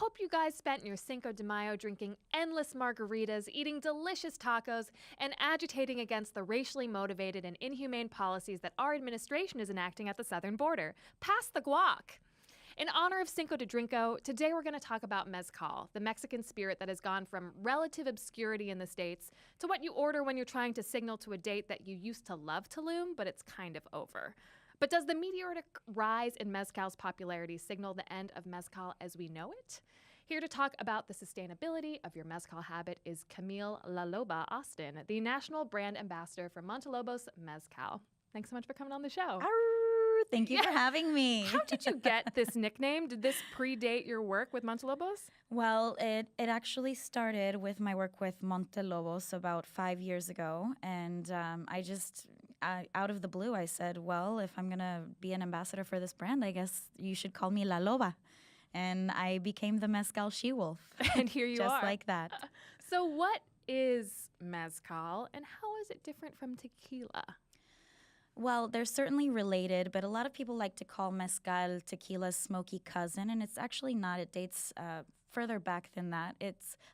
hope you guys spent your Cinco de Mayo drinking endless margaritas, eating delicious tacos, and agitating against the racially motivated and inhumane policies that our administration is enacting at the southern border. Pass the guac! In honor of Cinco de Drinko, today we're going to talk about mezcal, the Mexican spirit that has gone from relative obscurity in the States to what you order when you're trying to signal to a date that you used to love Tulum, but it's kind of over. But does the meteoric rise in mezcal's popularity signal the end of mezcal as we know it? Here to talk about the sustainability of your mezcal habit is Camille Loba Austin, the national brand ambassador for Montelobos Mezcal. Thanks so much for coming on the show. Thank you for having me. How did you get this nickname? Did this predate your work with Montelobos? Well, it actually started with my work with Montelobos about 5 years ago. And out of the blue, I said, well, if I'm going to be an ambassador for this brand, I guess you should call me La Loba. And I became the Mezcal she-wolf. And here you just are. Just like that. So what is mezcal and how is it different from tequila? Well, they're certainly related, but a lot of people like to call mezcal tequila's smoky cousin, and it's actually not. It dates further back than that.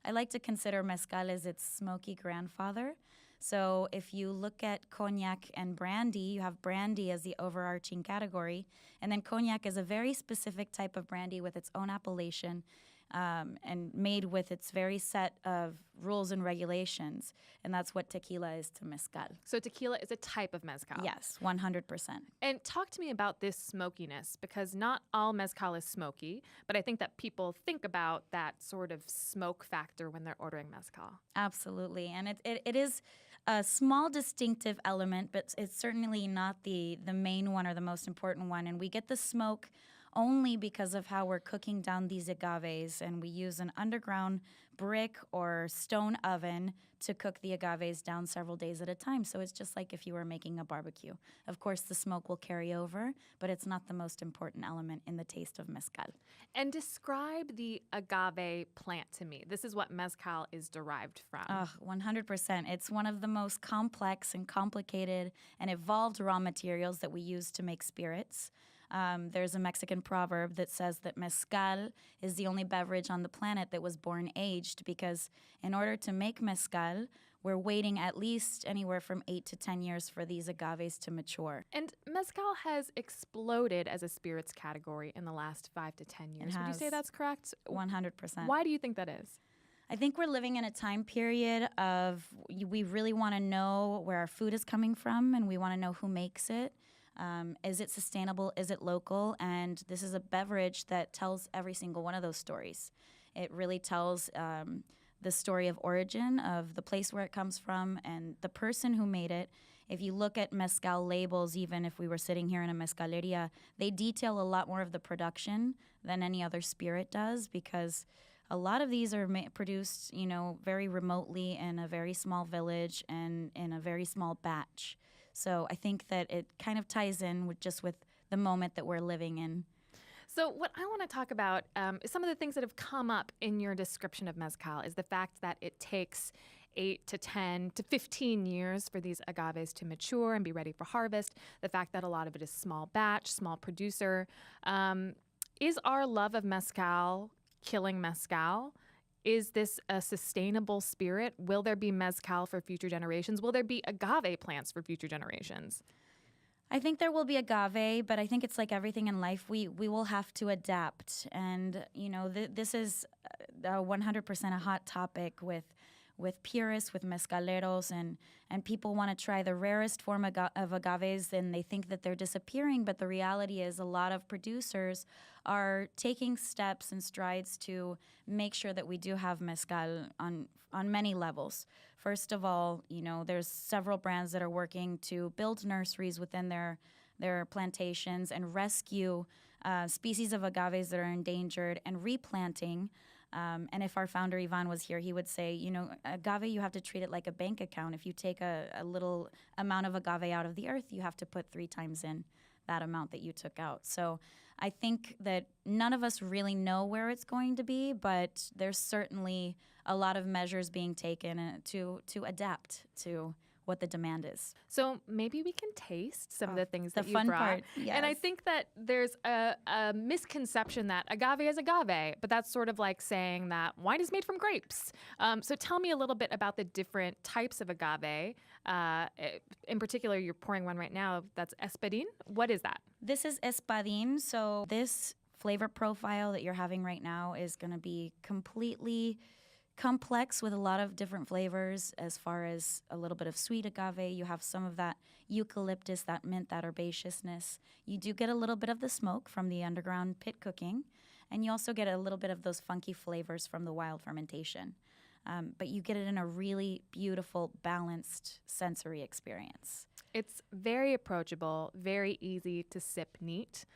I like to consider mezcal as its smoky grandfather. So if you look at cognac and brandy, you have brandy as the overarching category, and then cognac is a very specific type of brandy with its own appellation and made with its very set of rules and regulations. And that's what tequila is to mezcal. So tequila is a type of mezcal? Yes, 100%. And talk to me about this smokiness, because not all mezcal is smoky, but I think that people think about that sort of smoke factor when they're ordering mezcal. Absolutely. And it is a small distinctive element, but it's certainly not the main one or the most important one. And we get the smoke only because of how we're cooking down these agaves, and we use an underground brick or stone oven to cook the agaves down several days at a time. So it's just like if you were making a barbecue. Of course, the smoke will carry over, but it's not the most important element in the taste of mezcal. And describe the agave plant to me. This is what mezcal is derived from. 100%. It's one of the most complex and complicated and evolved raw materials that we use to make spirits. There's a Mexican proverb that says that mezcal is the only beverage on the planet that was born aged, because in order to make mezcal, we're waiting at least anywhere from 8 to 10 years for these agaves to mature. And mezcal has exploded as a spirits category in the last 5 to 10 years. Would you say that's correct? 100%. Why do you think that is? I think we're living in a time period of we really want to know where our food is coming from, and we want to know who makes it. Is it sustainable? Is it local? And this is a beverage that tells every single one of those stories. It really tells the story of origin, of the place where it comes from, and the person who made it. If you look at mezcal labels, even if we were sitting here in a mezcaleria, they detail a lot more of the production than any other spirit does, because a lot of these are produced, very remotely in a very small village and in a very small batch. So I think that it kind of ties in with the moment that we're living in. So what I want to talk about is some of the things that have come up in your description of mezcal is the fact that it takes 8 to 10 to 15 years for these agaves to mature and be ready for harvest. The fact that a lot of it is small batch, small producer. Is our love of mezcal killing mezcal? Is this a sustainable spirit? Will there be mezcal for future generations? Will there be agave plants for future generations? I think there will be agave, but I think it's like everything in life. We will have to adapt. And, this is 100% a hot topic with purists, with mezcaleros, and people want to try the rarest form of agaves, and they think that they're disappearing. But the reality is a lot of producers are taking steps and strides to make sure that we do have mezcal on many levels. First of all, there's several brands that are working to build nurseries within their plantations and rescue species of agaves that are endangered and replanting. And if our founder, Ivan, was here, he would say, agave, you have to treat it like a bank account. If you take a little amount of agave out of the earth, you have to put 3 times in that amount that you took out. So I think that none of us really know where it's going to be, but there's certainly a lot of measures being taken to adapt to what the demand is. So maybe we can taste some of the things the that you fun brought. part, And I yes. think that there's a misconception that agave is agave, but that's sort of like saying that wine is made from grapes. So tell me a little bit about the different types of agave. In particular, you're pouring one right now that's espadín. What is that? This is espadín. So this flavor profile that you're having right now is going to be completely complex with a lot of different flavors. As far as a little bit of sweet agave, you have some of that eucalyptus, that mint, that herbaceousness. You do get a little bit of the smoke from the underground pit cooking, and you also get a little bit of those funky flavors from the wild fermentation. But you get it in a really beautiful, balanced sensory experience. It's very approachable, very easy to sip neat.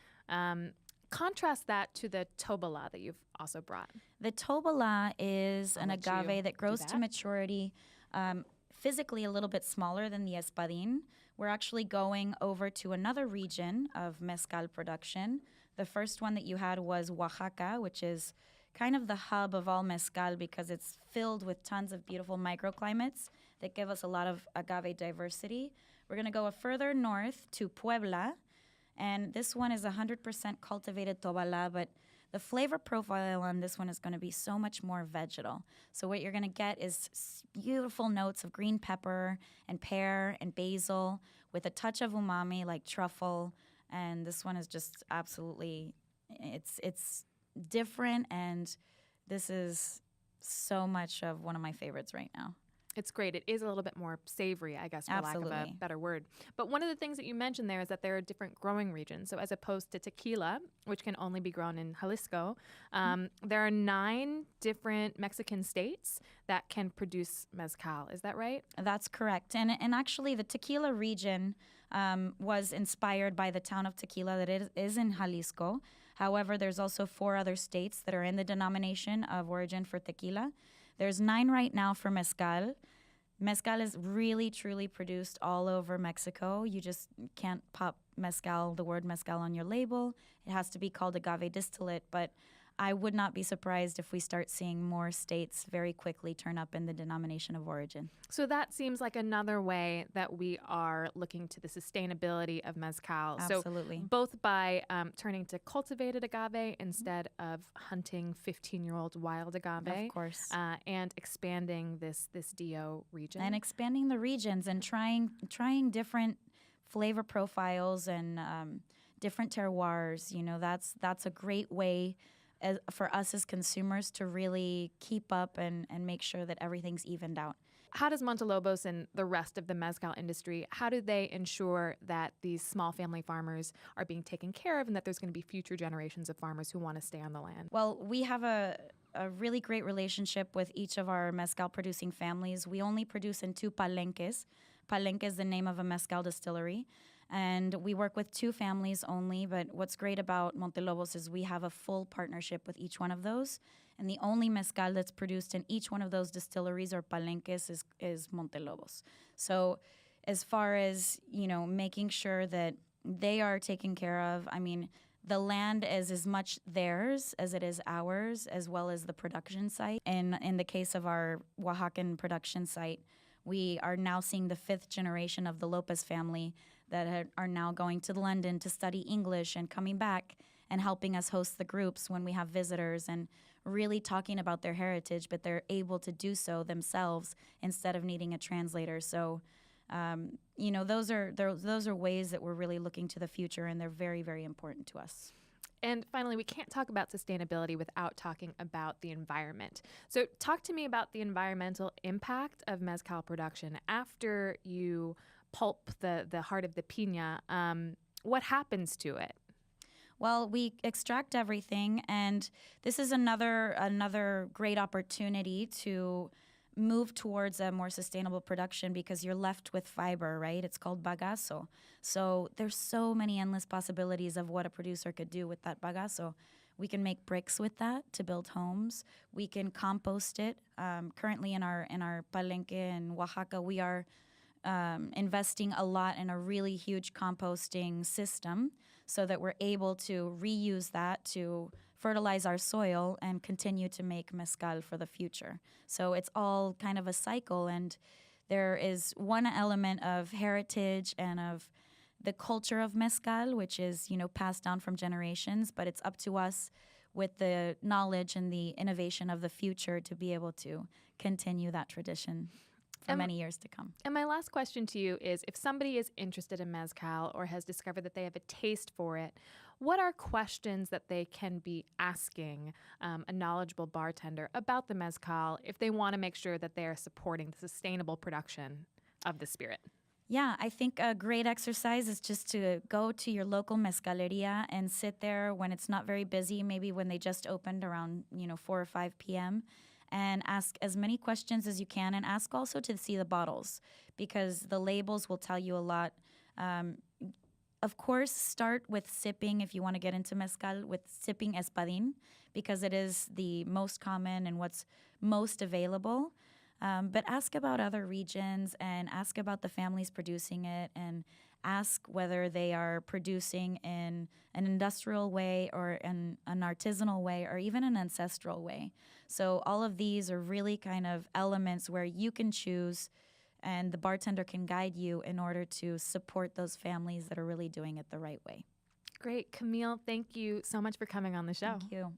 Contrast that to the tobala that you've also brought. The tobala is an let you agave that grows do to that. maturity, physically a little bit smaller than the espadín. We're actually going over to another region of mezcal production. The first one that you had was Oaxaca, which is kind of the hub of all mezcal because it's filled with tons of beautiful microclimates that give us a lot of agave diversity. We're going to go further north to Puebla, and this one is 100% cultivated tobala, but the flavor profile on this one is going to be so much more vegetal. So what you're going to get is beautiful notes of green pepper and pear and basil with a touch of umami like truffle. And this one is just absolutely, it's different, and this is so much of one of my favorites right now. It's great. It is a little bit more savory, I guess, for lack of a Absolutely. better word. But one of the things that you mentioned there is that there are different growing regions. So as opposed to tequila, which can only be grown in Jalisco, there are 9 different Mexican states that can produce mezcal. Is that right? That's correct. And actually, the tequila region was inspired by the town of Tequila that is in Jalisco. However, there's also 4 other states that are in the denomination of origin for tequila. There's 9 right now for mezcal. Mezcal is really, truly produced all over Mexico. You just can't pop mezcal, the word mezcal on your label. It has to be called agave distillate, but I would not be surprised if we start seeing more states very quickly turn up in the denomination of origin. So that seems like another way that we are looking to the sustainability of mezcal. Absolutely. So both by turning to cultivated agave instead of hunting 15-year-old wild agave. Of course. And expanding this DO region. And expanding the regions and trying different flavor profiles and different terroirs. You know, that's a great way for us as consumers to really keep up and make sure that everything's evened out. How does Montelobos and the rest of the mezcal industry, how do they ensure that these small family farmers are being taken care of and that there's going to be future generations of farmers who want to stay on the land? Well, we have a really great relationship with each of our mezcal producing families. We only produce in 2 palenques. Palenque is the name of a mezcal distillery. And we work with 2 families only, but what's great about Montelobos is we have a full partnership with each one of those. And the only mezcal that's produced in each one of those distilleries or palenques is Montelobos. So as far as, you know, making sure that they are taken care of, I mean, the land is as much theirs as it is ours, as well as the production site. And in the case of our Oaxacan production site, we are now seeing the 5th generation of the Lopez family that are now going to London to study English and coming back and helping us host the groups when we have visitors and really talking about their heritage, but they're able to do so themselves instead of needing a translator. So, you know, those are ways that we're really looking to the future, and they're very, very important to us. And finally, we can't talk about sustainability without talking about the environment. So talk to me about the environmental impact of mezcal production. After you pulp the heart of the piña, what happens to it? Well, we extract everything, and this is another great opportunity to move towards a more sustainable production because you're left with fiber, right? It's called bagazo. So there's so many endless possibilities of what a producer could do with that bagazo. We can make bricks with that to build homes. We can compost it. Currently in our palenque in Oaxaca, we are investing a lot in a really huge composting system so that we're able to reuse that to fertilize our soil and continue to make mezcal for the future. So it's all kind of a cycle, and there is one element of heritage and of the culture of mezcal, which is, passed down from generations, but it's up to us with the knowledge and the innovation of the future to be able to continue that tradition for many years to come. And my last question to you is, if somebody is interested in mezcal or has discovered that they have a taste for it, what are questions that they can be asking a knowledgeable bartender about the mezcal if they want to make sure that they are supporting the sustainable production of the spirit? Yeah, I think a great exercise is just to go to your local mezcaleria and sit there when it's not very busy, maybe when they just opened around 4 or 5 p.m., and ask as many questions as you can, and ask also to see the bottles, because the labels will tell you a lot. Of course, start with sipping if you want to get into mezcal, with sipping espadín, because it is the most common and what's most available. But ask about other regions and ask about the families producing it, and ask whether they are producing in an industrial way or in an artisanal way or even an ancestral way. So all of these are really kind of elements where you can choose, and the bartender can guide you in order to support those families that are really doing it the right way. Great. Camille, thank you so much for coming on the show. Thank you.